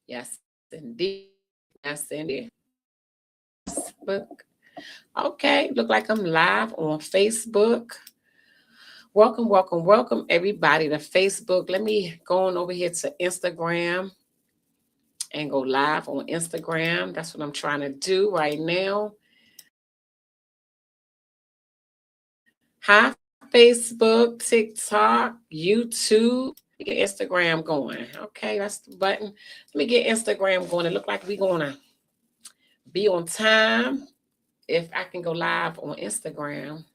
Yes, indeed. Yes, indeed. Facebook. Okay, look like I'm live on Facebook. Welcome, welcome, welcome everybody to Facebook. Let me go on over here to Instagram and go live on Instagram. That's what I'm trying to do right now. Hi, Facebook, TikTok, YouTube. Get Instagram going. Okay, that's the button. Let me get Instagram going. It look like we're gonna be on time. If I can go live on Instagram.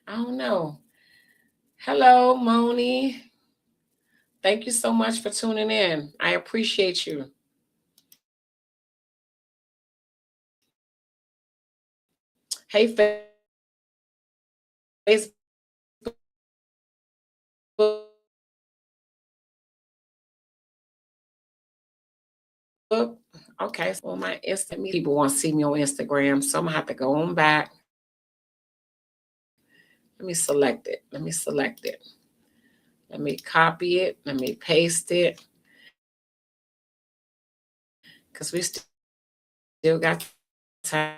I don't know. Hello, Moni. Thank you so much for tuning in. I appreciate you. Hey, Facebook. Okay, so on my Insta, people want to see me on Instagram, so I'm gonna have to go on back. Let me select it. Let me copy it. Let me paste it. Because we still got time.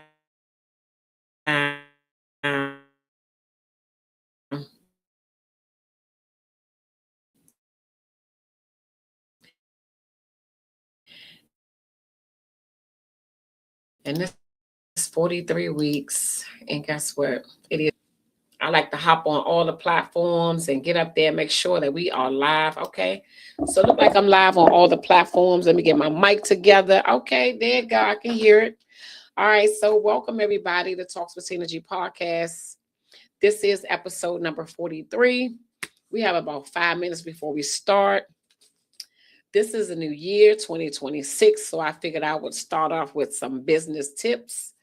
And this is 43 weeks. And guess what? It is. I like to hop on all the platforms and get up there, make sure that we are live. Okay. So look like I'm live on all the platforms. Let me get my mic together. Okay, there you go. I can hear it. All right. So welcome everybody to Talks with Synergy podcast. This is episode number 43. We have about 5 minutes before we start. This is a new year, 2026. So I figured I would start off with some business tips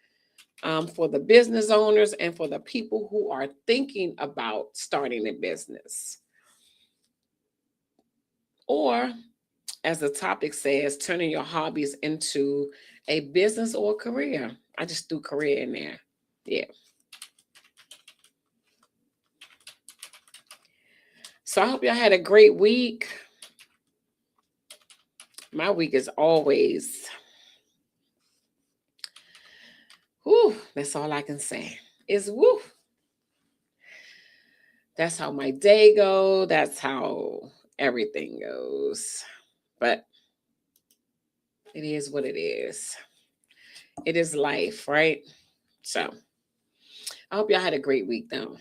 for the business owners and for the people who are thinking about starting a business. Or, as the topic says, turning your hobbies into a business or a career. I just threw career in there. Yeah. So I hope y'all had a great week. My week is always, whew, that's all I can say is woo. That's how my day goes. That's how everything goes. But it is what it is. It is life, right? So I hope y'all had a great week though.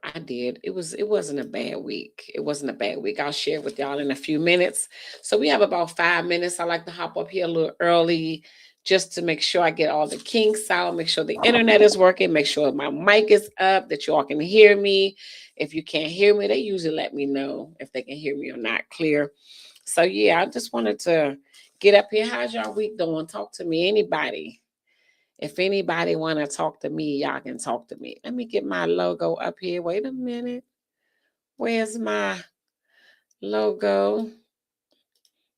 I did. It wasn't a bad week. It wasn't a bad week. I'll share with y'all in a few minutes. So we have about 5 minutes. I like to hop up here a little early just to make sure I get all the kinks out, make sure the internet is working, make sure my mic is up, that you all can hear me. If you can't hear me, they usually let me know if they can hear me or not clear. So yeah, I just wanted to get up here. How's y'all week doing? Talk to me. Anybody. If anybody want to talk to me, y'all can talk to me. Let me get my logo up here. Wait a minute. Where's my logo?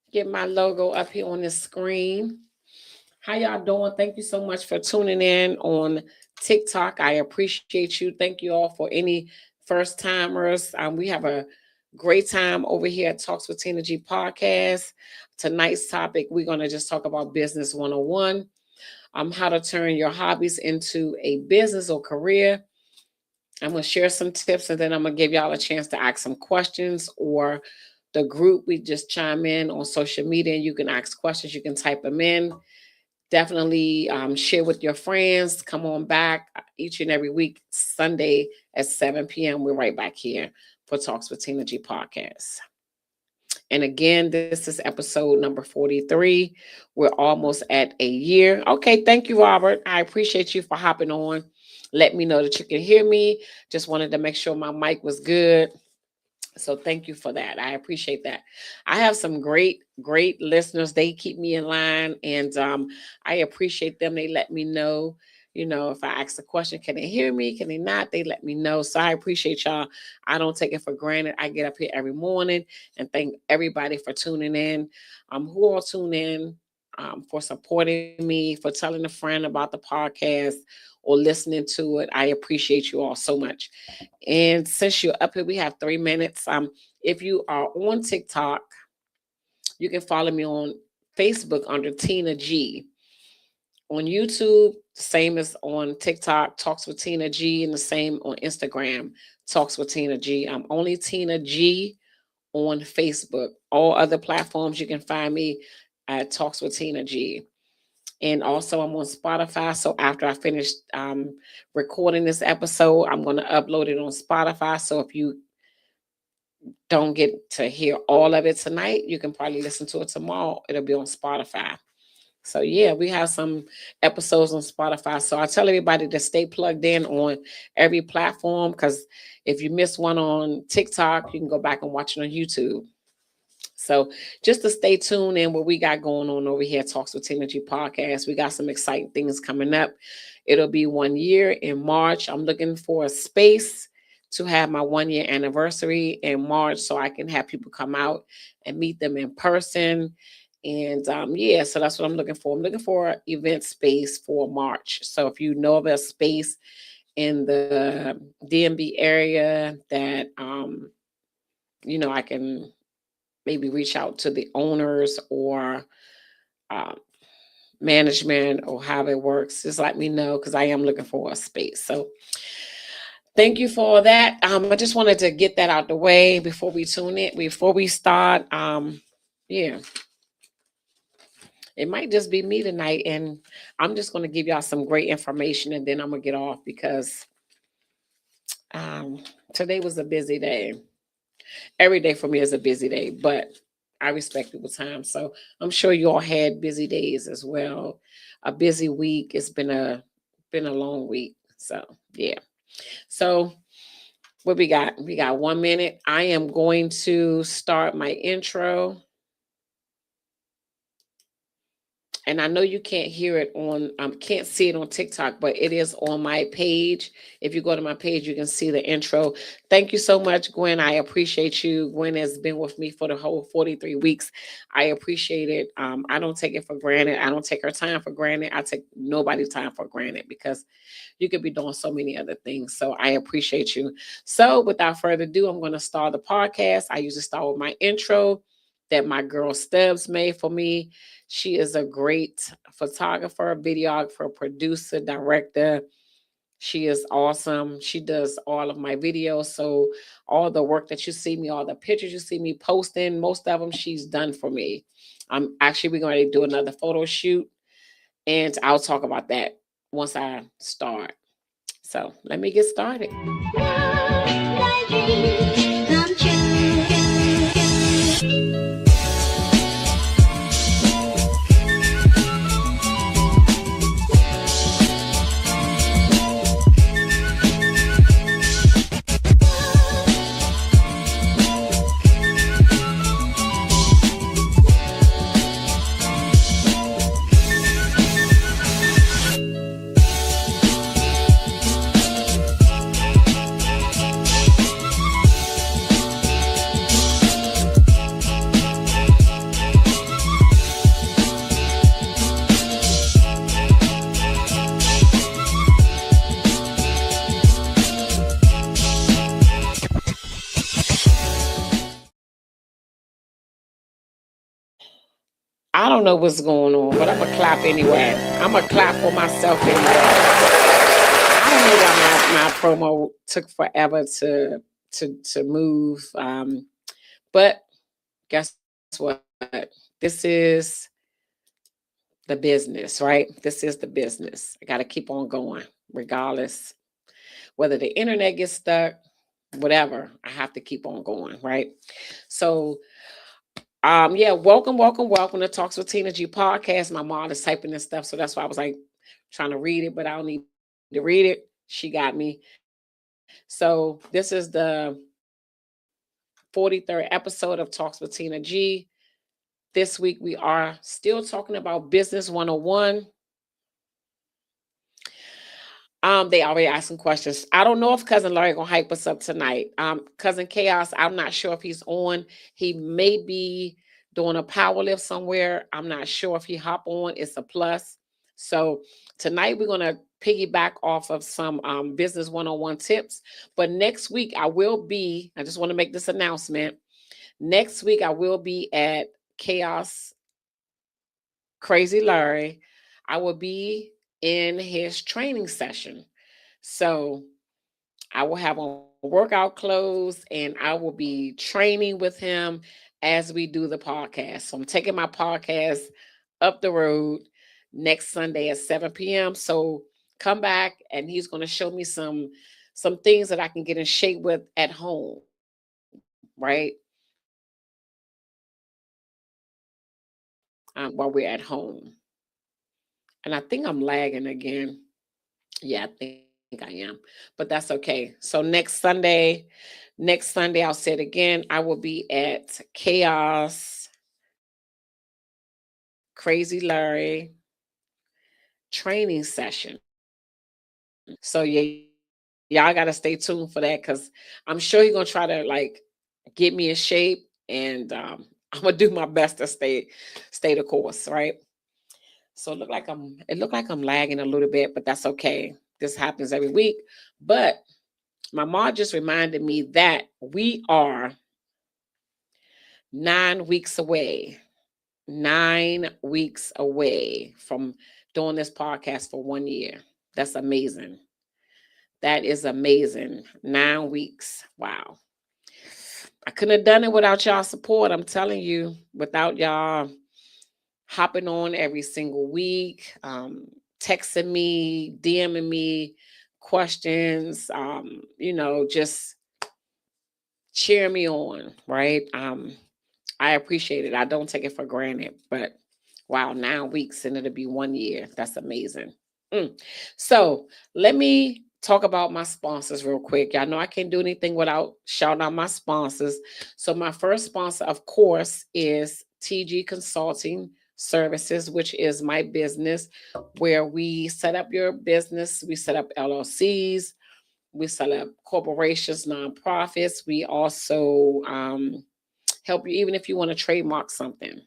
Get my logo up here on the screen. How y'all doing? Thank you so much for tuning in on TikTok. I appreciate you. Thank you all for any first timers. We have a great time over here at Talks with Synergy podcast. Tonight's topic, we're going to just talk about business 101. How to turn your hobbies into a business or career. I'm going to share some tips and then I'm going to give y'all a chance to ask some questions, or the group, we just chime in on social media and you can ask questions. You can type them in. Definitely share with your friends. Come on back each and every week, Sunday at 7 p.m. We're right back here for Talks with Synergy podcast. And again, this is episode number 43. We're almost at a year. Okay, thank you, Robert. I appreciate you for hopping on. Let me know that you can hear me. Just wanted to make sure my mic was good. So thank you for that. I appreciate that. I have some great listeners. They keep me in line, and I appreciate them. They let me know. If I ask a question, can they hear me? Can they not? They let me know. So I appreciate y'all. I don't take it for granted. I get up here every morning and thank everybody for tuning in. Who all tune in, for supporting me, for telling a friend about the podcast or listening to it. I appreciate you all so much. And since you're up here, we have 3 minutes. If you are on TikTok, You can follow me on Facebook under Tina G. On YouTube, same as on TikTok, Talks with Tina G, and the same on Instagram, Talks with Tina G. I'm only Tina G on Facebook. All other platforms you can find me at Talks with Tina G. And also, I'm on Spotify. So after I finish recording this episode, I'm going to upload it on Spotify. So if you don't get to hear all of it tonight, you can probably listen to it tomorrow. It'll be on Spotify. So yeah, we have some episodes on Spotify. So I tell everybody to stay plugged in on every platform, because if you miss one on TikTok, you can go back and watch it on YouTube. So just to stay tuned in what we got going on over here at Talks with Tina G podcast. We got some exciting things coming up. It'll be 1 year in March. I'm looking for a space to have my 1 year anniversary in March, so I can have people come out and meet them in person. And yeah, so that's what I'm looking for. I'm looking for an event space for March. So if you know of a space in the DMV area that I can maybe reach out to the owners or uh, management, or how it works, just let me know, because I am looking for a space. So thank you for that. I just wanted to get that out the way before we start. Yeah, it might just be me tonight, and I'm just going to give y'all some great information, and then I'm going to get off, because today was a busy day. Every day for me is a busy day, but I respect people's time. So I'm sure you all had busy days as well. A busy week. It's been a long week. So yeah. So what we got? We got 1 minute. I am going to start my intro. And I know you can't hear it on, can't see it on TikTok, but it is on my page. If you go to my page, you can see the intro. Thank you so much, Gwen. I appreciate you. Gwen has been with me for the whole 43 weeks. I appreciate it. I don't take it for granted. I don't take her time for granted. I take nobody's time for granted, because you could be doing so many other things. So I appreciate you. So without further ado, I'm going to start the podcast. I usually start with my intro that my girl Stubbs made for me. She is a great photographer, videographer, producer, director. She is awesome. She does all of my videos. So all the work that you see me, all the pictures you see me posting, most of them she's done for me. We're going to do another photo shoot, and I'll talk about that once I start. So let me get started. I don't know what's going on, but I'm gonna clap anyway. I'm gonna clap for myself anyway. I don't know why my promo took forever to move. But guess what? This is the business, right? This is the business. I gotta keep on going, regardless whether the internet gets stuck, whatever. I have to keep on going, right? So yeah, welcome to Talks with Tina G podcast. My mom is typing this stuff, so that's why I was like trying to read it, but I don't need to read it. She got me. So this is the 43rd episode of Talks with Tina G. This week we are still talking about Business 101. They already asked some questions. I don't know if Cousin Larry gonna hype us up tonight. Cousin Chaos, I'm not sure if he's on. He may be doing a power lift somewhere. I'm not sure if he hop on. It's a plus. So tonight we're gonna piggyback off of some Business 101 tips. But next week I just want to make this announcement. Next week I will be at Chaos Crazy Larry, I will be in his training session. So I will have on workout clothes and I will be training with him as we do the podcast. So I'm taking my podcast up the road next Sunday at 7 p.m. So come back and he's going to show me some things that I can get in shape with at home, right? While we're at home. And I think I'm lagging again. Yeah, I think I am. But that's okay. So next Sunday, I'll say it again. I will be at Chaos Crazy Larry training session. So yeah, y'all gotta stay tuned for that because I'm sure he's gonna try to like get me in shape and I'm gonna do my best to stay the course, right? So it look like I'm lagging a little bit, but that's okay. This happens every week. But my mom just reminded me that we are 9 weeks away, 9 weeks away from doing this podcast for 1 year. That's amazing. That is amazing. 9 weeks. Wow. I couldn't have done it without y'all support. I'm telling you, without y'all hopping on every single week, texting me, DMing me questions, just cheer me on, right? I appreciate it. I don't take it for granted, but wow, 9 weeks and it'll be 1 year. That's amazing. Mm. So let me talk about my sponsors real quick. Y'all know I can't do anything without shouting out my sponsors. So my first sponsor, of course, is TG Consulting Services, which is my business where we set up your business. We set up LLCs. We set up corporations, nonprofits. We also help you even if you want to trademark something.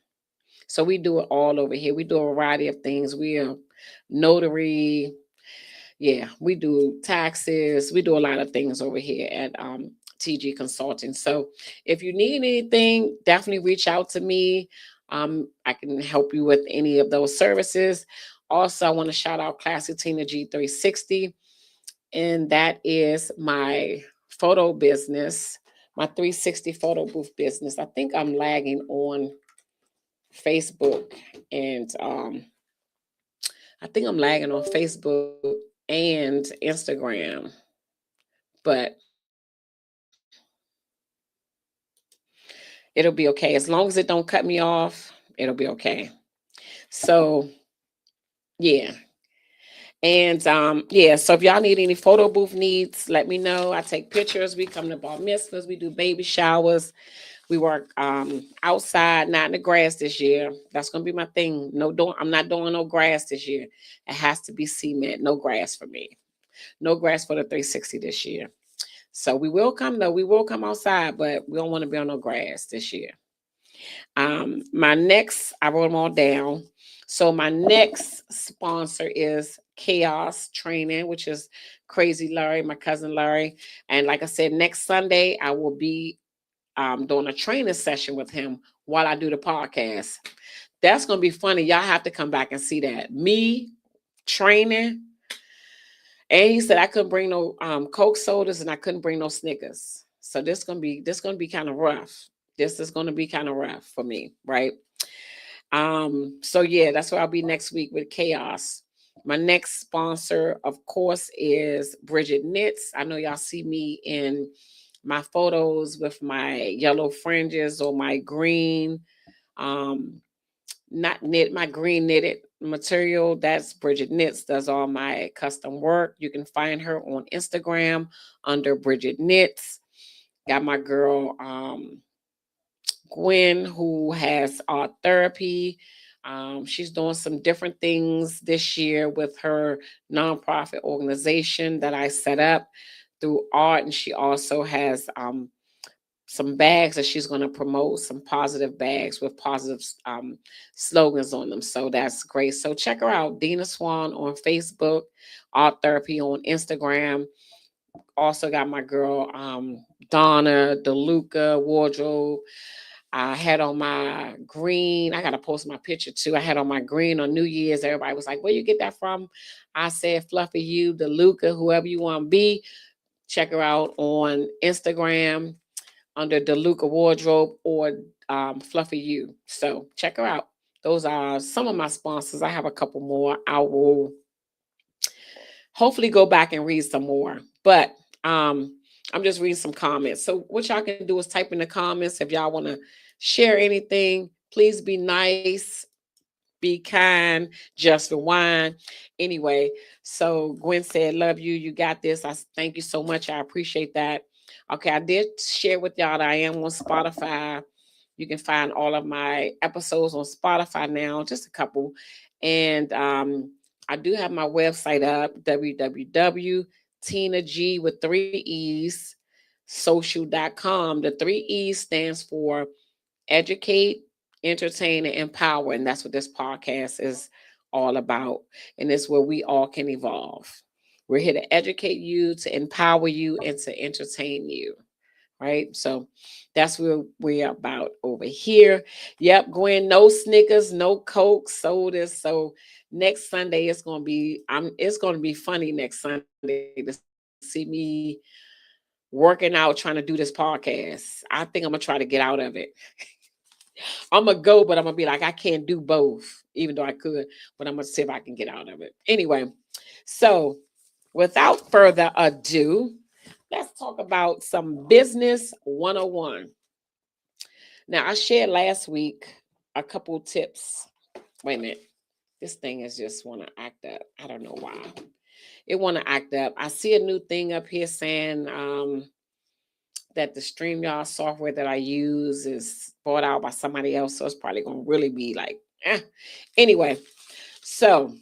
So we do it all over here. We do a variety of things. We are notary. Yeah, we do taxes. We do a lot of things over here at TG Consulting. So if you need anything, definitely reach out to me. I can help you with any of those services. Also, I want to shout out Classy Tina G360, and that is my photo business, my 360 photo booth business. I think I'm lagging on Facebook and I think I'm lagging on Facebook and Instagram, but it'll be okay. As long as it don't cut me off, it'll be okay. So yeah. And yeah, so if y'all need any photo booth needs, let me know. I take pictures. We come to bar mitzvahs, we do baby showers. We work outside, not in the grass this year. That's gonna be my thing. I'm not doing no grass this year. It has to be cement. No grass for me. No grass for the 360 this year. So we will come though. We will come outside, but we don't want to be on no grass this year. I wrote them all down. So my next sponsor is Chaos Training, which is Crazy Larry, my cousin Larry. And like I said, next Sunday I will be doing a training session with him while I do the podcast. That's gonna be funny. Y'all have to come back and see that. Me training. And he said I couldn't bring no Coke sodas and I couldn't bring no Snickers. So this gonna be kind of rough. This is gonna be kind of rough for me, right? So yeah, that's where I'll be next week with Chaos. My next sponsor, of course, is Bridget Knits. I know y'all see me in my photos with my yellow fringes or my green, um, not knit, my green knitted material. That's Bridget Knits, does all my custom work. You can find her on Instagram under Bridget Knits. Got my girl Gwen, who has art therapy. She's doing some different things this year with her nonprofit organization that I set up through art. And she also has some bags that she's going to promote, some positive bags with positive slogans on them. So that's great. So check her out, Dina Swan on Facebook, Art Therapy on Instagram. Also got my girl Donna DeLuca Wardrobe. I had on my green. I gotta post my picture too. I had on my green on New Year's. Everybody was like, "Where you get that from?" I said, "Fluffy you, DeLuca, whoever you want to be." Check her out on Instagram under DeLuca Wardrobe or Fluffy You. So check her out. Those are some of my sponsors. I have a couple more. I will hopefully go back and read some more. But I'm just reading some comments. So what y'all can do is type in the comments if y'all want to share anything. Please be nice, be kind, just for wine. Anyway, so Gwen said, "Love you. You got this." Thank you so much. I appreciate that. Okay, I did share with y'all that I am on Spotify. You can find all of my episodes on Spotify now, just a couple. And I do have my website up, www.tinag with 3 E's social.com. The 3 E's stands for educate, entertain, and empower. And that's what this podcast is all about. And it's where we all can evolve. We're here to educate you, to empower you, and to entertain you. Right. So that's where we're about over here. Yep, Gwen, no Snickers, no Coke, sodas. So next Sunday it's gonna be funny next Sunday to see me working out trying to do this podcast. I think I'm gonna try to get out of it. I'm gonna go, but I'm gonna be like, I can't do both, even though I could, but I'm gonna see if I can get out of it. Anyway, so without further ado, let's talk about some business 101. Now, I shared last week a couple tips. Wait a minute. This thing is just want to act up. I don't know why. It want to act up. I see a new thing up here saying that the StreamYard software that I use is bought out by somebody else. So it's probably going to really be like, eh. Anyway, so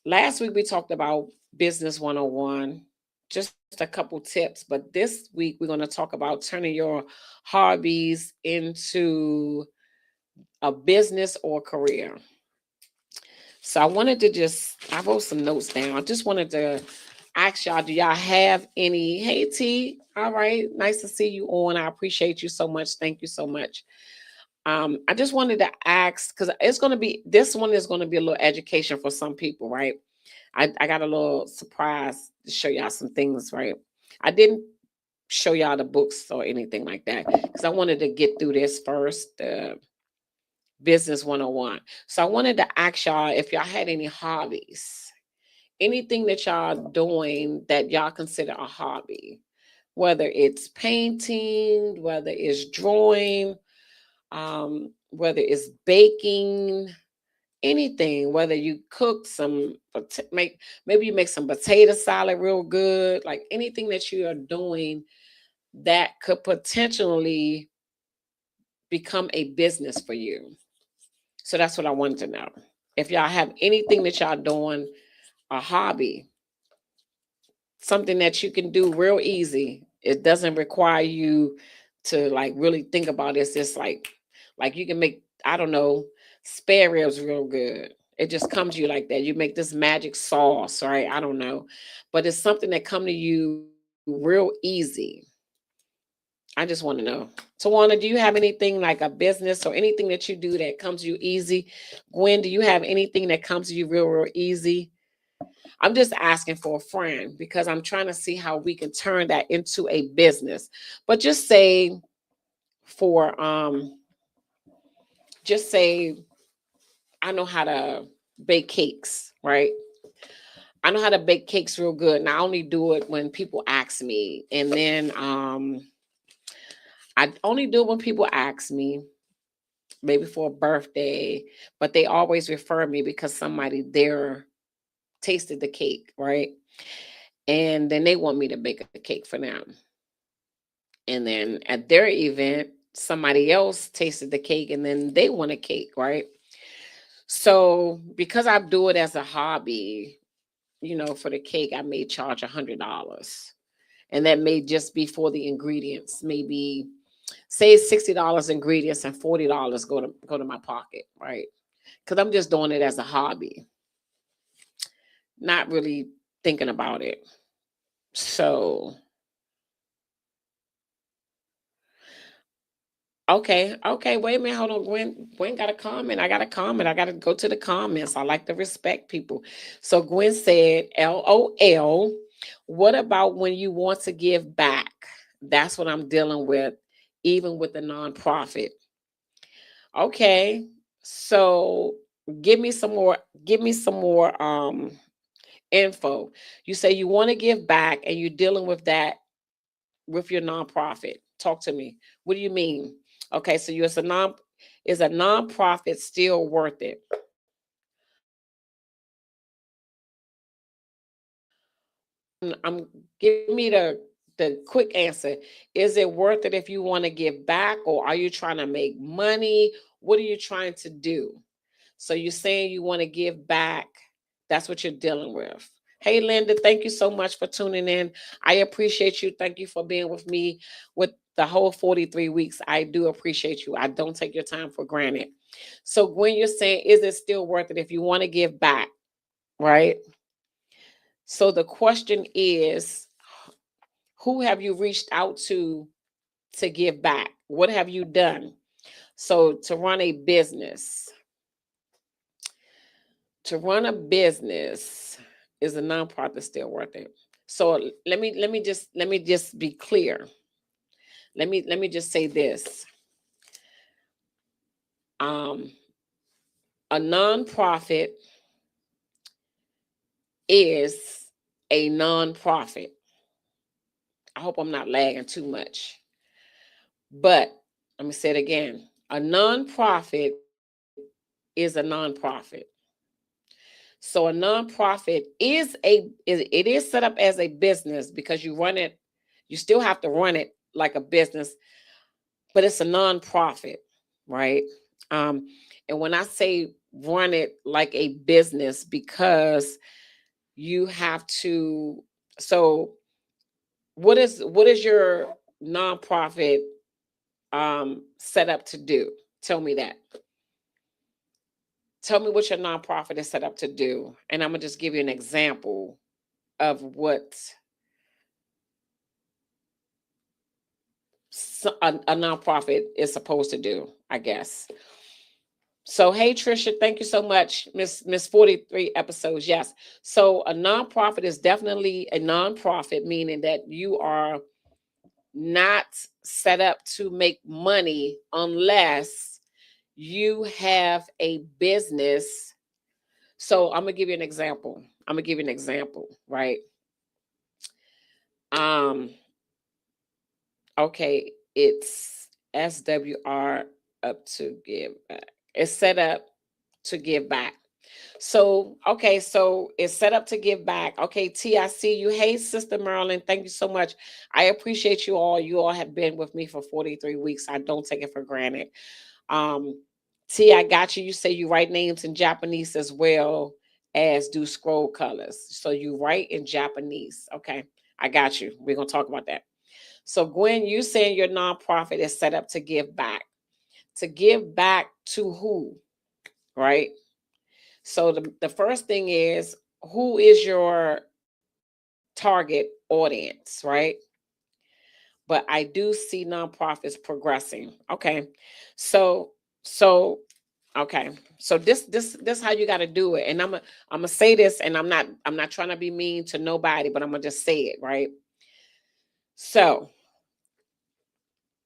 last week we talked about Business 101, just a couple tips. But this week we're going to talk about turning your hobbies into a business or career. So I wanted to I wrote some notes down. I just wanted to ask y'all, do y'all have any? Hey, T. All right. Nice to see you on. I appreciate you so much. Thank you so much. I just wanted to ask because this one is going to be a little education for some people, right? I got a little surprise to show y'all some things, right? I didn't show y'all the books or anything like that because I wanted to get through this first. Business 101. So I wanted to ask y'all if y'all had any hobbies, anything that y'all doing that y'all consider a hobby, whether it's painting, whether it's drawing, whether it's baking, anything, whether you cook maybe you make some potato salad real good, like anything that you are doing that could potentially become a business for you. So that's what I wanted to know. If y'all have anything that y'all doing, a hobby, something that you can do real easy. It doesn't require you to like really think about it. It's just like you can make, I don't know, spare ribs real good. It just comes to you like that. You make this magic sauce, right? I don't know. But it's something that come to you real easy. I just want to know. Tawana, do you have anything like a business or anything that you do that comes to you easy? Gwen, do you have anything that comes to you real easy? I'm just asking for a friend because I'm trying to see how we can turn that into a business. But for just say I know how to bake cakes, right? I know how to bake cakes real good. And I only do it when people ask me. And then I only do it when people ask me, maybe for a birthday, but they always refer me because somebody there tasted the cake, right? And then they want me to bake a cake for them. And then at their event, somebody else tasted the cake and then they want a cake, right? So because I do it as a hobby, for the cake, I may charge $100. And that may just be for the ingredients. Maybe say $60 ingredients and $40 go to my pocket, right? Because I'm just doing it as a hobby, not really thinking about it. So Okay. Wait a minute. Hold on. Gwen got a comment. I got a comment. I got to go to the comments. I like to respect people. So Gwen said, LOL. What about when you want to give back? That's what I'm dealing with, even with the nonprofit. Okay. So give me some more. Give me some more info. You say you want to give back, and you're dealing with that with your nonprofit. Talk to me. What do you mean? Okay, so you're is a nonprofit still worth it? I'm give me the quick answer. Is it worth it if you want to give back, or are you trying to make money? What are you trying to do? So you're saying you want to give back. That's what you're dealing with. Hey, Linda, thank you so much for tuning in. I appreciate you. Thank you for being with me with the whole 43 weeks. I do appreciate you. I don't take your time for granted. So, when you're saying, is it still worth it if you want to give back, right? So, the question is, who have you reached out to give back? What have you done? So, to run a business, is a nonprofit still worth it? So let me just be clear. Let me just say this. Um, a nonprofit is a nonprofit. I hope I'm not lagging too much. But let me say it again. A nonprofit is a nonprofit. So a nonprofit is set up as a business because you run it, you still have to run it like a business, but it's a nonprofit, right? Um, and when I say run it like a business, because you have to, so what is your nonprofit set up to do? Tell me that. Tell me what your nonprofit is set up to do, and I'm gonna just give you an example of what a nonprofit is supposed to do, I guess. So, hey Trisha, thank you so much, Miss 43 episodes. Yes. So, a nonprofit is definitely a nonprofit, meaning that you are not set up to make money unless you have a business. So, I'm gonna give you an example. Right? Um, okay, it's SWR up to give back. It's set up to give back. So, okay, so it's set up to give back. Okay, T, I see you. Hey, Sister Marilyn, thank you so much. I appreciate you all. You all have been with me for 43 weeks. I don't take it for granted. Um, T, I got you. You say you write names in Japanese as well as do scroll colors. So you write in Japanese. Okay, I got you. We're going to talk about that. So, Gwen, you saying your nonprofit is set up to give back. To give back to who, right? So the first thing is, who is your target audience, right? But I do see nonprofits progressing. Okay. So so okay. So this how you got to do it. And I'm gonna say this, and I'm not trying to be mean to nobody, but I'm gonna just say it, right? So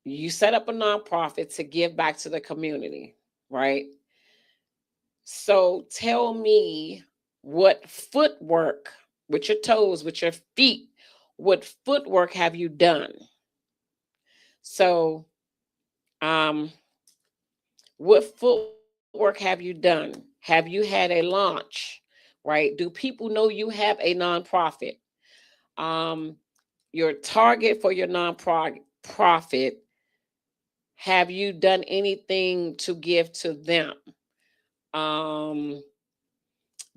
you set up a nonprofit to give back to the community, right? So tell me, what footwork with your toes, with your feet, what footwork have you done? So, um, what footwork have you done? Have you had a launch? Right? Do people know you have a nonprofit? Um, your target for your nonprofit, have you done anything to give to them? Um,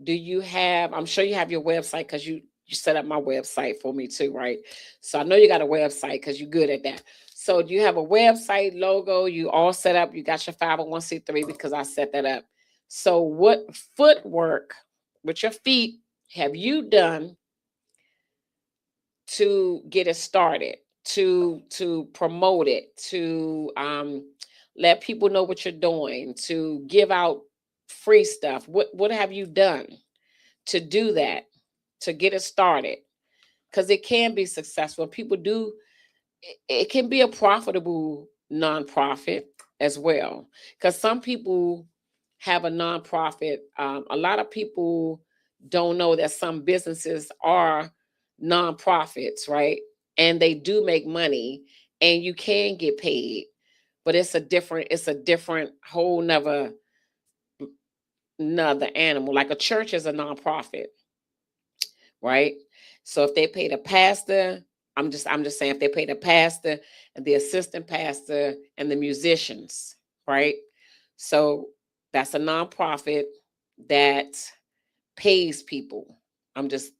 do you have, I'm sure you have your website, because you set up my website for me too, right? So I know you got a website because you're good at that. So do you have a website, logo, you all set up, you got your 501c3, because I set that up. So what footwork with your feet have you done to get it started, to promote it, to let people know what you're doing, to give out free stuff. What have you done to do that, to get it started? Because it can be successful. People do it can be a profitable nonprofit as well. Because some people have a nonprofit. A lot of people don't know that some businesses are nonprofits, right? And they do make money, and you can get paid, but it's a different whole another animal. Like a church is a nonprofit, right? So if they pay the pastor, I'm just saying, if they pay the pastor and the assistant pastor and the musicians, right? So that's a nonprofit that pays people. I'm just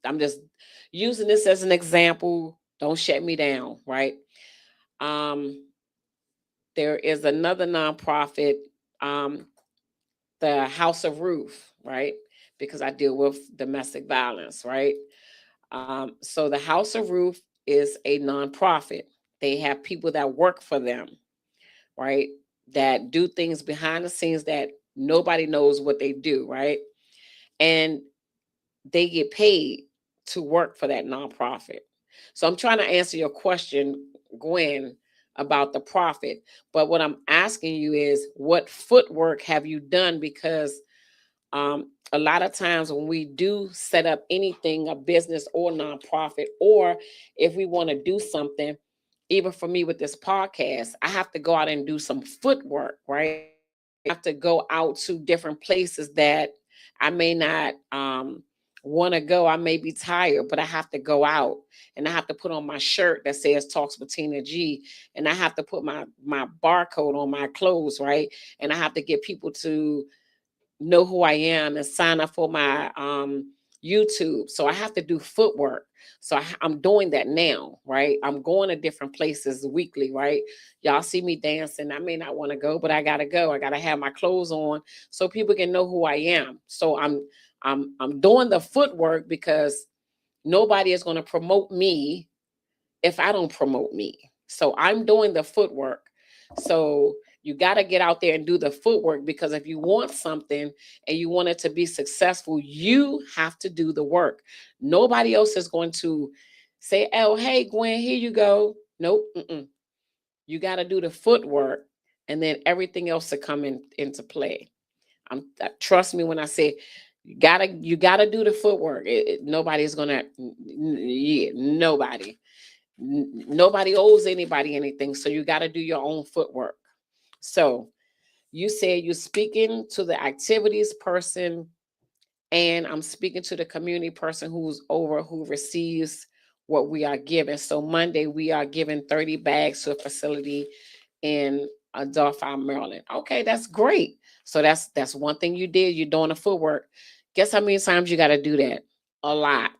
using this as an example. Don't shut me down, right? Um, there is another nonprofit, um, the House of Roof, right? Because I deal with domestic violence, right? So the House of Roof is a nonprofit. They have people that work for them, right? That do things behind the scenes that nobody knows what they do, right? And they get paid to work for that nonprofit. So I'm trying to answer your question, Gwen, about the profit. But what I'm asking you is, what footwork have you done? Because a lot of times when we do set up anything, a business or nonprofit, or if we want to do something, even for me with this podcast, I have to go out and do some footwork, right? I have to go out to different places that I may not want to go. I may be tired, but I have to go out, and I have to put on my shirt that says Talks with Tina G, and I have to put my barcode on my clothes, right? And I have to get people to know who I am and sign up for my YouTube. So I have to do footwork. So I'm doing that now, right? I'm going to different places weekly, right? Y'all see me dancing. I may not want to go, but I gotta go. I gotta have my clothes on so people can know who I am. So I'm doing the footwork because nobody is going to promote me if I don't promote me. So I'm doing the footwork. So you got to get out there and do the footwork, because if you want something and you want it to be successful, you have to do the work. Nobody else is going to say, "Oh, hey, Gwen, here you go." Nope. Mm-mm. You got to do the footwork, and then everything else to come into play. Trust me when I say you gotta do the footwork. Nobody's gonna, yeah, nobody owes anybody anything, so you got to do your own footwork. So you said you're speaking to the activities person, and I'm speaking to the community person who receives what we are giving. So Monday we are giving 30 bags to a facility in Dauphin, Maryland. Okay, that's great. So that's one thing you did. You're doing the footwork. Guess how many times you got to do that? A lot,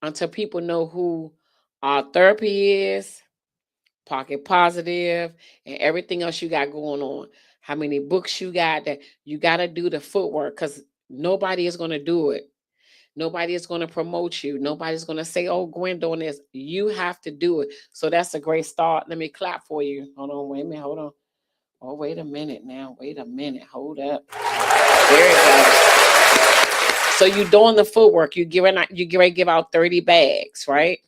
until people know who our therapy is, Pocket Positive, and everything else you got going on. How many books you got? That you got to do the footwork, because nobody is going to do it. Nobody is going to promote you. Nobody's going to say, "Oh, Gwen doing this." You have to do it. So that's a great start. Let me clap for you. Hold on, wait a minute. Hold on. Oh, wait a minute now. Wait a minute. Hold up. There it goes. So you doing the footwork. You ready to give out 30 bags, right?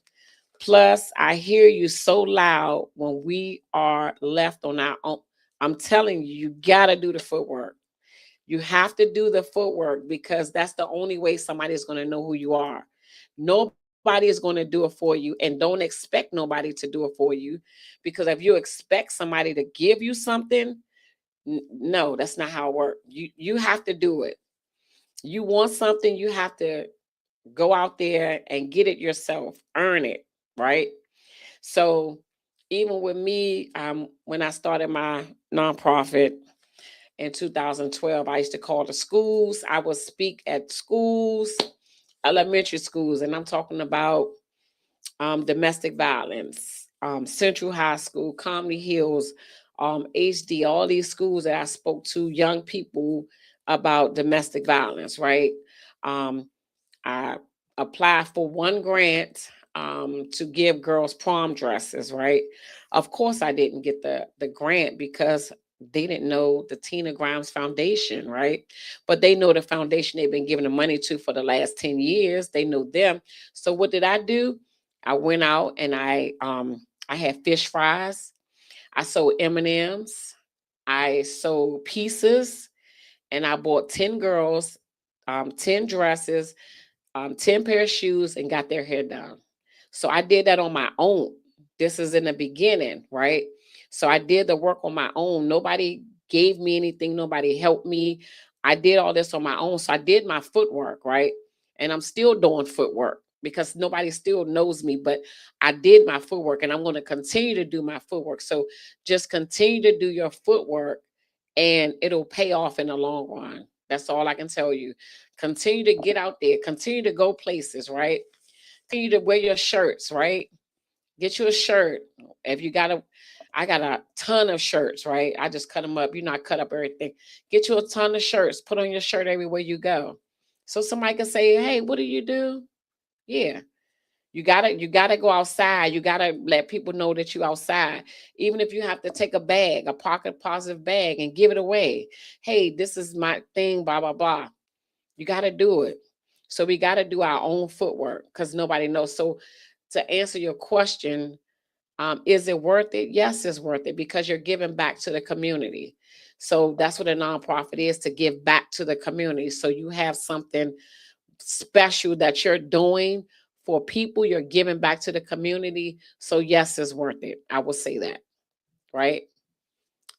Plus, I hear you so loud when we are left on our own. I'm telling you, you got to do the footwork. You have to do the footwork, because that's the only way somebody is going to know who you are. Nobody is going to do it for you, and don't expect nobody to do it for you, because if you expect somebody to give you something, no, that's not how it works. You have to do it. You want something, you have to go out there and get it yourself, earn it, right? So even with me, when I started my nonprofit in 2012, I used to call the schools. I would speak at schools, elementary schools, and I'm talking about domestic violence, Central High School, Comedy Hills, HD, all these schools that I spoke to young people about domestic violence, right? Um, I applied for one grant to give girls prom dresses, right? Of course, I didn't get the grant because they didn't know the Tina Grimes Foundation, right? But they know the foundation they've been giving the money to for the last 10 years. They know them. So what did I do? I went out and I had fish fries. I sold M&Ms. I sold pieces, and I bought 10 girls, 10 dresses, 10 pair of shoes, and got their hair done. So I did that on my own. This is in the beginning, right? So I did the work on my own. Nobody gave me anything, nobody helped me. I did all this on my own. So I did my footwork, right? And I'm still doing footwork because nobody still knows me, but I did my footwork and I'm going to continue to do my footwork. So just continue to do your footwork and it'll pay off in the long run. That's all I can tell you. Continue to get out there, continue to go places, right? Continue to wear your shirts, right? Get you a shirt. If you got I got a ton of shirts, right? I just cut them up. You know, I cut up everything. Get you a ton of shirts. Put on your shirt everywhere you go. So somebody can say, hey, what do you do? Yeah. You gotta go outside. You gotta let people know that you outside. Even if you have to take a bag, a pocket positive bag, and give it away. Hey, this is my thing, blah, blah, blah. You gotta do it. So we gotta do our own footwork because nobody knows. So to answer your question, is it worth it? Yes, it's worth it because you're giving back to the community. So that's what a nonprofit is, to give back to the community. So you have something special that you're doing for people, you're giving back to the community. So yes, it's worth it. I will say that, right?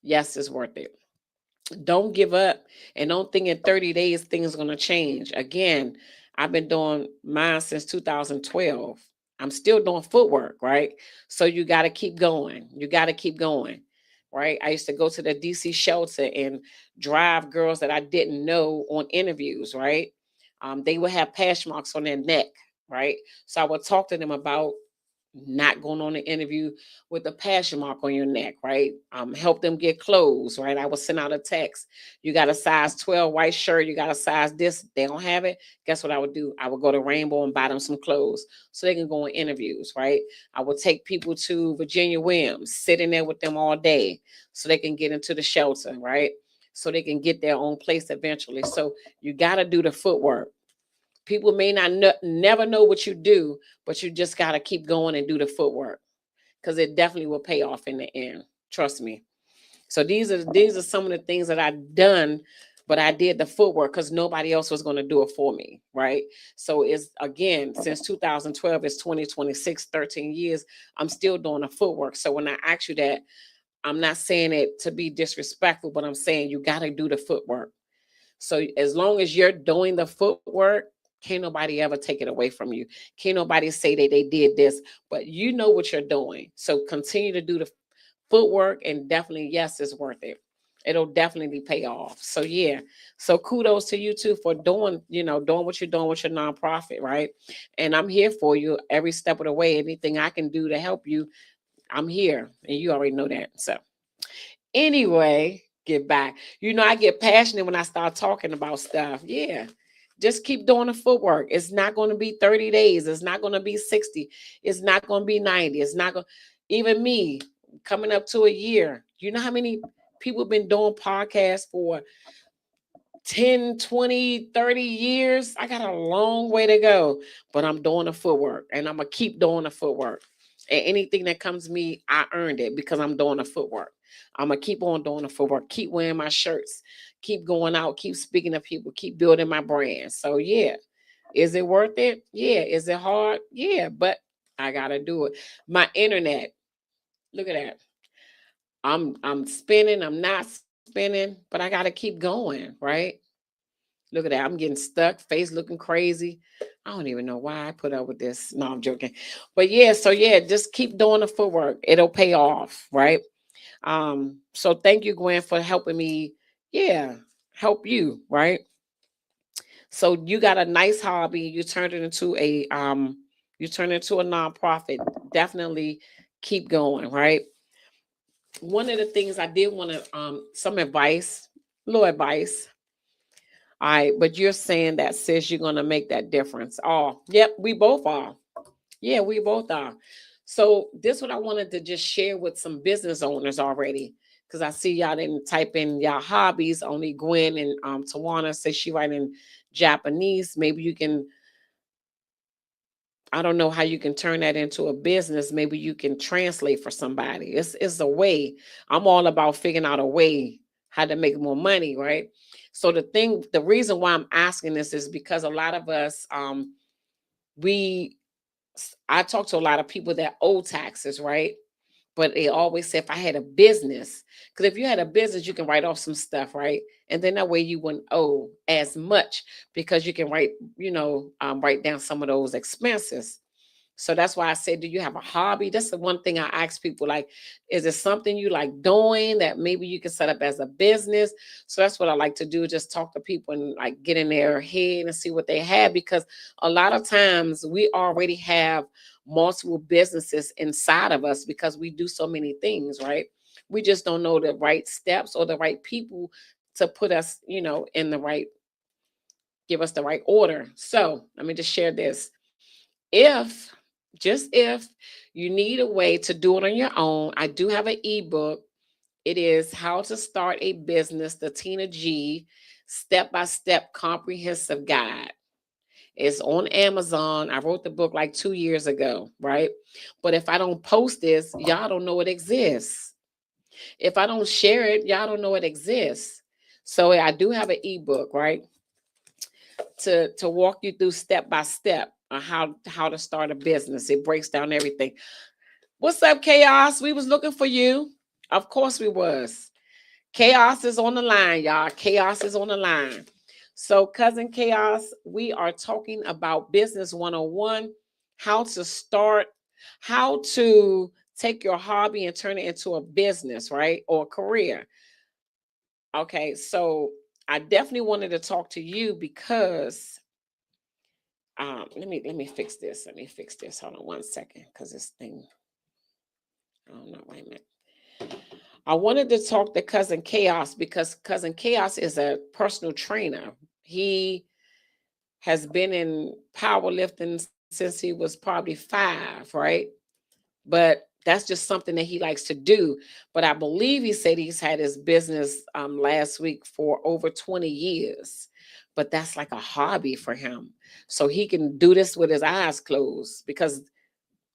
Yes, it's worth it. Don't give up and don't think in 30 days things are going to change. Again, I've been doing mine since 2012. I'm still doing footwork, right? So you got to keep going. You got to keep going, right? I used to go to the DC shelter and drive girls that I didn't know on interviews, right? They would have patch marks on their neck, right? So I would talk to them about not going on an interview with a passion mark on your neck, right? Help them get clothes, right? I would send out a text. You got a size 12 white shirt, you got a size this, they don't have it. Guess what I would do? I would go to Rainbow and buy them some clothes so they can go on interviews, right? I would take people to Virginia Williams, sit in there with them all day so they can get into the shelter, right? So they can get their own place eventually. So you got to do the footwork. People may not never know what you do, but you just got to keep going and do the footwork because it definitely will pay off in the end. Trust me. So these are some of the things that I've done, but I did the footwork because nobody else was going to do it for me, right? So it's, again, since 2012, it's 2026, 13 years. I'm still doing the footwork. So when I ask you that, I'm not saying it to be disrespectful, but I'm saying you got to do the footwork. So as long as you're doing the footwork, can't nobody ever take it away from you. Can't nobody say that they did this, but you know what you're doing. So continue to do the footwork, and definitely, yes, it's worth it. It'll definitely pay off. So yeah. So kudos to you too for doing, doing what you're doing with your nonprofit, right? And I'm here for you every step of the way. Anything I can do to help you, I'm here. And you already know that. So anyway, get back. I get passionate when I start talking about stuff. Yeah. Just keep doing the footwork. It's not going to be 30 days. It's not going to be 60. It's not going to be 90. It's not going even me coming up to a year. You know how many people have been doing podcasts for 10, 20, 30 years? I got a long way to go, but I'm doing the footwork and I'm going to keep doing the footwork. And anything that comes to me, I earned it because I'm doing the footwork. I'm going to keep on doing the footwork, keep wearing my shirts, keep going out, keep speaking to people, keep building my brand. So, yeah. Is it worth it? Yeah. Is it hard? Yeah. But I got to do it. My internet, look at that. I'm spinning, I'm not spinning, but I got to keep going, right? Look at that. I'm getting stuck, face looking crazy. I don't even know why I put up with this. No, I'm joking. But yeah, so yeah, just keep doing the footwork. It'll pay off, right? So thank you, Gwen, for helping me, yeah, help you, right? So you got a nice hobby, you turned it into a nonprofit. Definitely keep going, right? One of the things I did want to some advice, little advice. All right, but you're saying that, sis, you're gonna make that difference. Oh, yep, we both are. Yeah, we both are. So this what I wanted to just share with some business owners already. Because I see y'all didn't type in y'all hobbies. Only Gwen and Tawana says she write in Japanese. Maybe you can, I don't know how you can turn that into a business. Maybe you can translate for somebody. It's a way. I'm all about figuring out a way how to make more money, right? So the reason why I'm asking this is because a lot of us, we, I talk to a lot of people that owe taxes, right? But they always say if I had a business, because if you had a business, you can write off some stuff, right? And then that way you wouldn't owe as much because you can write down some of those expenses. So that's why I said, do you have a hobby? That's the one thing I ask people, like, is it something you like doing that maybe you can set up as a business? So that's what I like to do, just talk to people and like get in their head and see what they have. Because a lot of times we already have multiple businesses inside of us because we do so many things, right? We just don't know the right steps or the right people to put us, in the right, give us the right order. So let me just share this. If, just if you need a way to do it on your own, I do have an ebook. It is How to Start a Business, the Tina G Step by Step Comprehensive Guide. It's on Amazon. I wrote the book like 2 years ago, right? But if I don't post this, y'all don't know it exists. If I don't share it, y'all don't know it exists. So I do have an ebook, right? To walk you through step by step on how to start a business. It breaks down everything. What's up, Chaos? We was looking for you. Of course we was. Chaos is on the line, y'all. Chaos is on the line. So, cousin Chaos, we are talking about business 101, how to start, how to take your hobby and turn it into a business, right? Or a career. Okay, so I definitely wanted to talk to you because let me fix this. Let me fix this. Hold on one second, because this thing. I don't know. Wait a minute. I wanted to talk to cousin Chaos because cousin Chaos is a personal trainer. He has been in powerlifting since he was probably 5, right? But that's just something that he likes to do. But I believe he said he's had his business last week for over 20 years. But that's like a hobby for him. So he can do this with his eyes closed because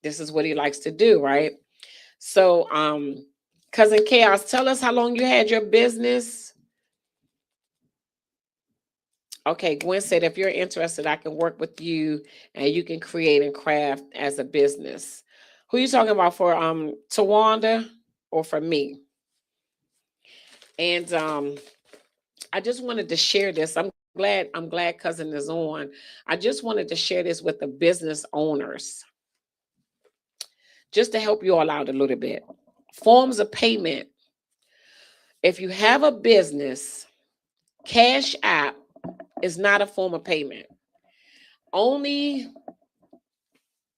this is what he likes to do, right? So, cousin Chaos, tell us how long you had your business. Okay, Gwen said if you're interested, I can work with you and you can create and craft as a business. Who you talking about, for Tawanda or for me? And I just wanted to share this. I'm glad cousin is on. I just wanted to share this with the business owners just to help you all out a little bit. Forms of payment. If you have a business, Cash App is not a form of payment. Only,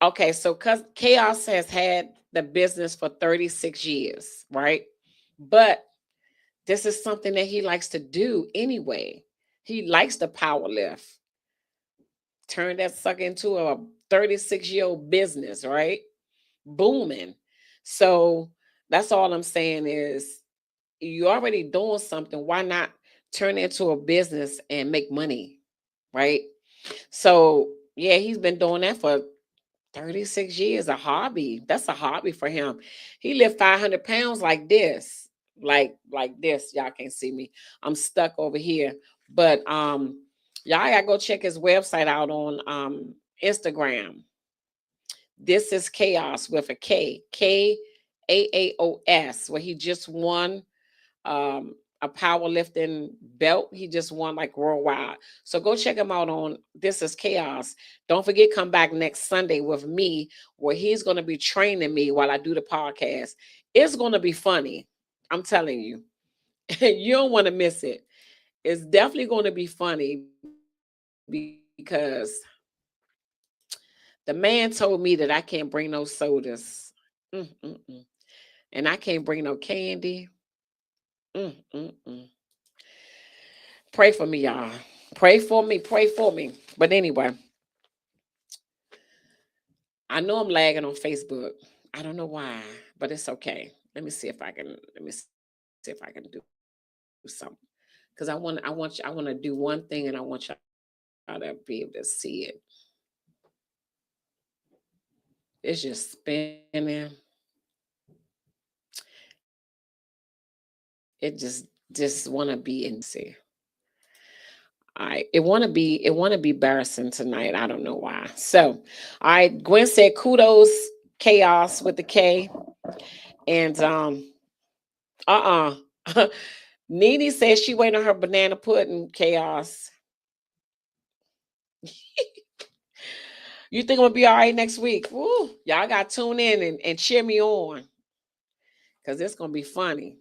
okay, so cause Chaos has had the business for 36 years, right? But this is something that he likes to do anyway. He likes to power lift. Turn that sucker into a 36-year-old business, right? Booming. So that's all I'm saying is you're already doing something. Why not turn it into a business and make money? Right? So yeah, he's been doing that for 36 years, a hobby. That's a hobby for him. He lift 500 pounds like this. Like this. Y'all can't see me. I'm stuck over here. But y'all gotta go check his website out on Instagram. This is Chaos with a Kaos, where he just won a powerlifting belt. He just won like worldwide. So go check him out on This is Chaos. Don't forget, come back next Sunday with me, where he's going to be training me while I do the podcast. It's going to be funny. I'm telling you. You don't want to miss it. It's definitely going to be funny because the man told me that I can't bring no sodas. Mm-mm-mm. And I can't bring no candy. Mm-mm-mm. Pray for me, y'all. Pray for me. Pray for me. But anyway, I know I'm lagging on Facebook. I don't know why, but it's okay. Let me see if I can do something. Because I want to do one thing and I want y'all to be able to see it. It's just spinning. It just want to be in see. All right, it want to be embarrassing tonight. I don't know why. So, all right, Gwen said kudos chaos with the K, and Nene says she waiting on her banana pudding chaos. You think I'm gonna be all right next week? Woo, y'all got to tune in and cheer me on because it's gonna be funny.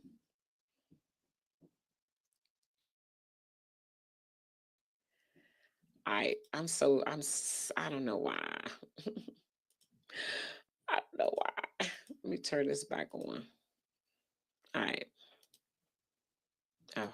I don't know why. I don't know why. Let me turn this back on. All right. Oh.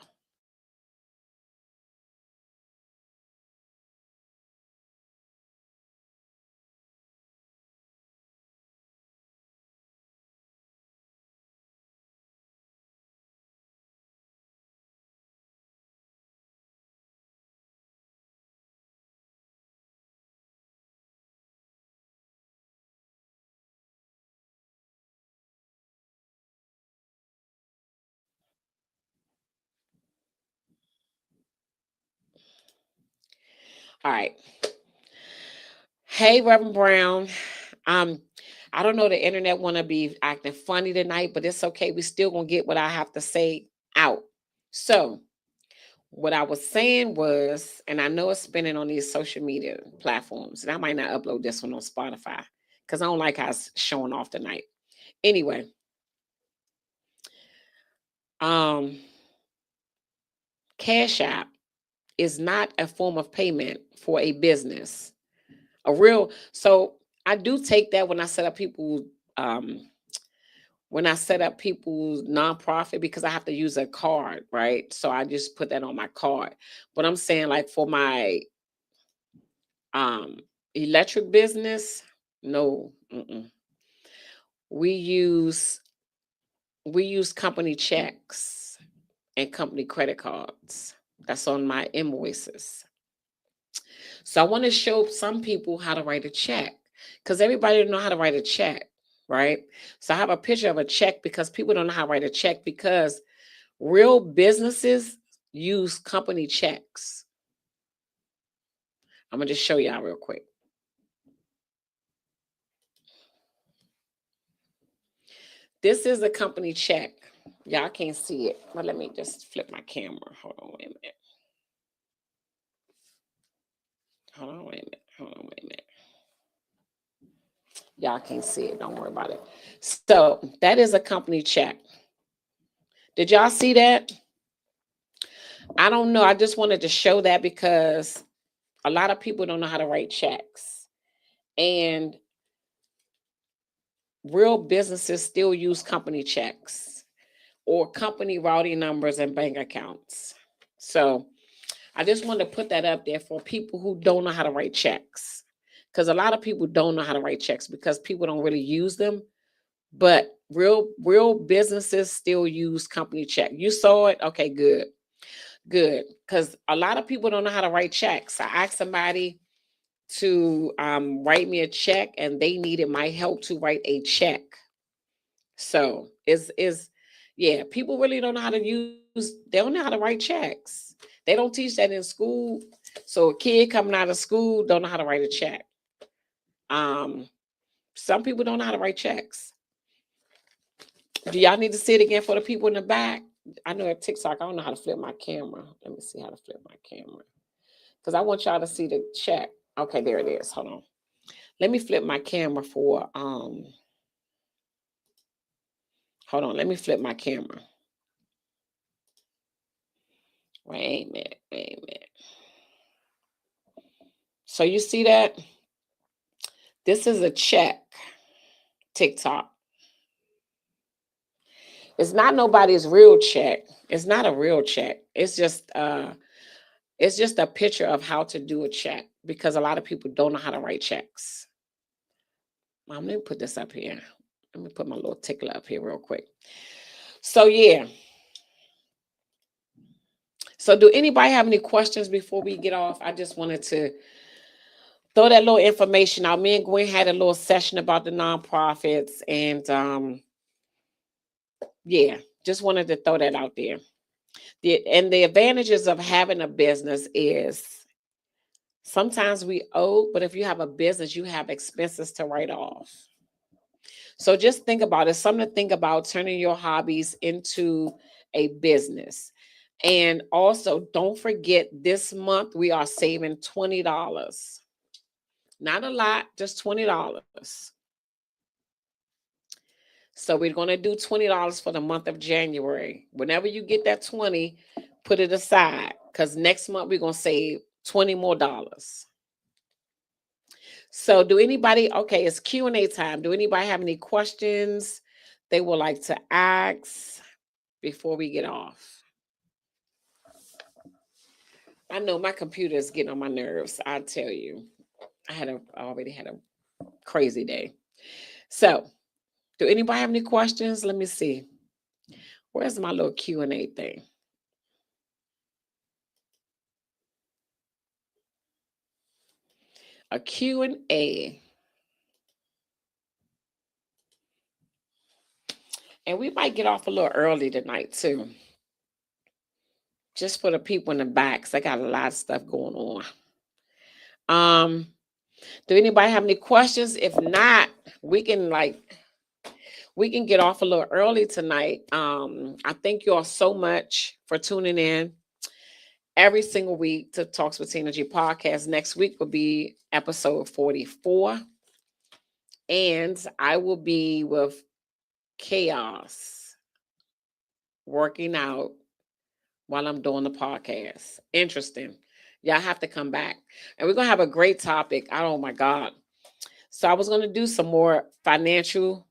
All right. Hey, Reverend Brown. Um, I don't know the internet want to be acting funny tonight, but it's okay. We still gonna get what I have to say out. So, what I was saying was, and I know it's spinning on these social media platforms, and I might not upload this one on Spotify because I don't like how it's showing off tonight. Anyway, um, Cash App is not a form of payment for a business. A real so I do take that um when I set up people's nonprofit because I have to use a card, right? So I just put that on my card. But I'm saying like for my um electric business, no. We use we use company checks and company credit cards. That's on my invoices. So I want to show some people how to write a check because everybody don't know how to write a check, right? So I have a picture of a check because people don't know how to write a check because real businesses use company checks. I'm gonna just show y'all real quick. This is a company check. Y'all can't see it, but let me just flip my camera. Hold on, wait a minute. Hold on, wait a minute. Hold on, wait a minute. Y'all can't see it. Don't worry about it. So that is a company check. Did y'all see that? I don't know. I just wanted to show that because a lot of people don't know how to write checks. And real businesses still use company checks or company routing numbers and bank accounts. So I just wanted to put that up there for people who don't know how to write checks. Because a lot of people don't know how to write checks because people don't really use them. But real businesses still use company check. You saw it? Okay, good. Good. Because a lot of people don't know how to write checks. I asked somebody to write me a check and they needed my help to write a check. So is yeah, people really don't know how to they don't know how to write checks. They don't teach that in school. So a kid coming out of school don't know how to write a check. Um, some people don't know how to write checks. Do y'all need to see it again for the people in the back? I know at TikTok, I don't know how to flip my camera. Let me see how to flip my camera. Because I want y'all to see the check. Okay, there it is. Hold on. Let me flip my camera for hold on, let me flip my camera. Wait a minute, wait a minute. So you see that? This is a check, TikTok. It's not nobody's real check. It's not a real check. It's just a picture of how to do a check because a lot of people don't know how to write checks. Let me put this up here. Let me put my little tickler up here real quick. So yeah. So do anybody have any questions before we get off? I just wanted to throw that little information out. Me and Gwen had a little session about the nonprofits, and yeah, just wanted to throw that out there. The advantages of having a business is sometimes we owe, but if you have a business, you have expenses to write off. So just think about it. Something to think about, turning your hobbies into a business. And also, don't forget this month we are saving $20. Not a lot, just $20. So we're going to do $20 for the month of January. Whenever you get that 20, put it aside, because next month we're going to save $20 more. So do anybody, okay, it's Q&A time. Do anybody have any questions they would like to ask before we get off? I know my computer is getting on my nerves. I tell you, I already had a crazy day. So do anybody have any questions? Let me see. Where's my little Q&A thing? A Q&A. And we might get off a little early tonight too. Just for the people in the back, because I got a lot of stuff going on. Do anybody have any questions? If not, we can get off a little early tonight. I thank you all so much for tuning in every single week to Talks with Energy podcast. Next week will be episode 44. And I will be with Chaos working out while I'm doing the podcast. Interesting. Y'all have to come back. And we're going to have a great topic. Oh my God. So I was going to do some more financial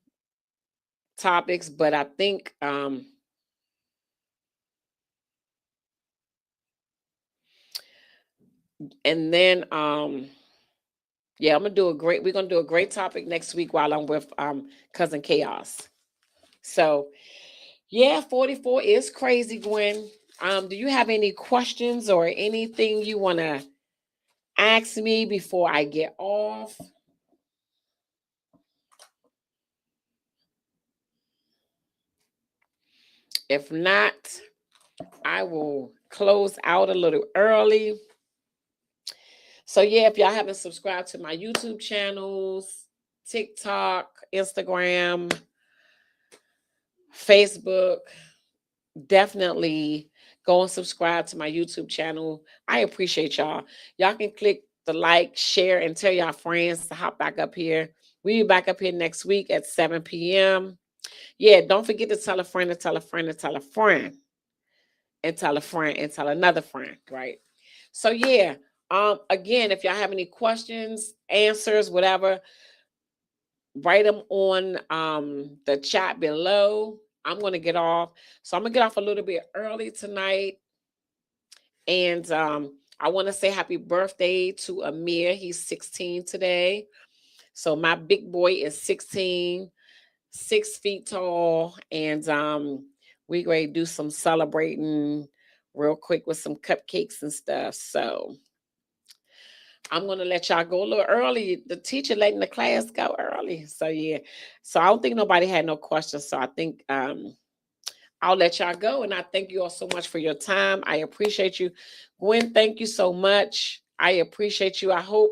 topics, but I think and then yeah, we're gonna do a great topic next week while I'm with cousin Chaos. So yeah, 44 is crazy, Gwen. Do you have any questions or anything you want to ask me before I get off? If not, I will close out a little early. So yeah, if y'all haven't subscribed to my YouTube channels, TikTok, Instagram, Facebook, definitely go and subscribe to my YouTube channel. I appreciate y'all. Y'all can click the like, share, and tell y'all friends to hop back up here. We'll be back up here next week at 7 p.m. Yeah, don't forget to tell a friend, to tell a friend, to tell a friend, and tell a friend, and tell another friend, right? So yeah, again, if y'all have any questions, answers, whatever, write them on the chat below. I'm going to get off. So I'm going to get off a little bit early tonight. And I want to say happy birthday to Amir. He's 16 today. So my big boy is 16, 6 feet tall. And we're going to do some celebrating real quick with some cupcakes and stuff. So I'm going to let y'all go a little early. The teacher letting the class go early. So yeah. So I don't think nobody had no questions. So I think I'll let y'all go. And I thank you all so much for your time. I appreciate you. Gwen, thank you so much. I appreciate you. I hope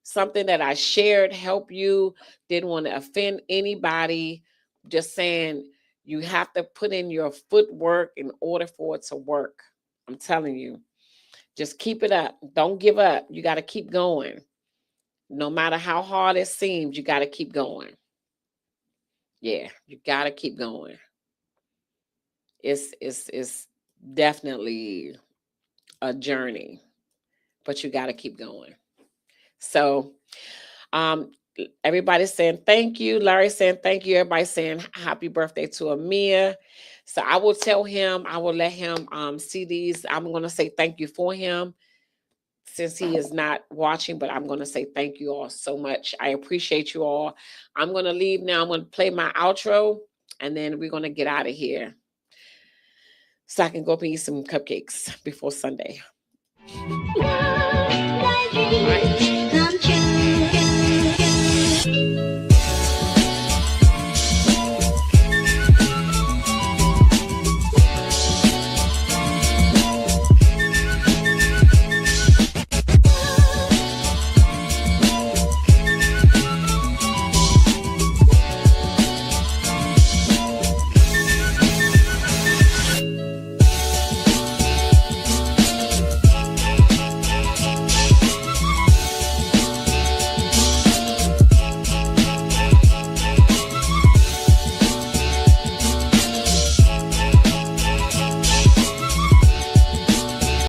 something that I shared helped you. Didn't want to offend anybody. Just saying you have to put in your footwork in order for it to work. I'm telling you. Just keep it up. Don't give up. You got to keep going. No matter how hard it seems, you got to keep going. Yeah, you got to keep going. It's definitely a journey, but you got to keep going. So, um, everybody's saying thank you. Larry saying thank you. Everybody saying happy birthday to Amir. So I will tell him. I will let him see these. I'm going to say thank you for him. since he is not watching, but I'm going to say thank you all so much. I appreciate you all. I'm going to leave now. I'm going to play my outro, and then we're going to get out of here so I can go up and eat some cupcakes before Sunday. Bye.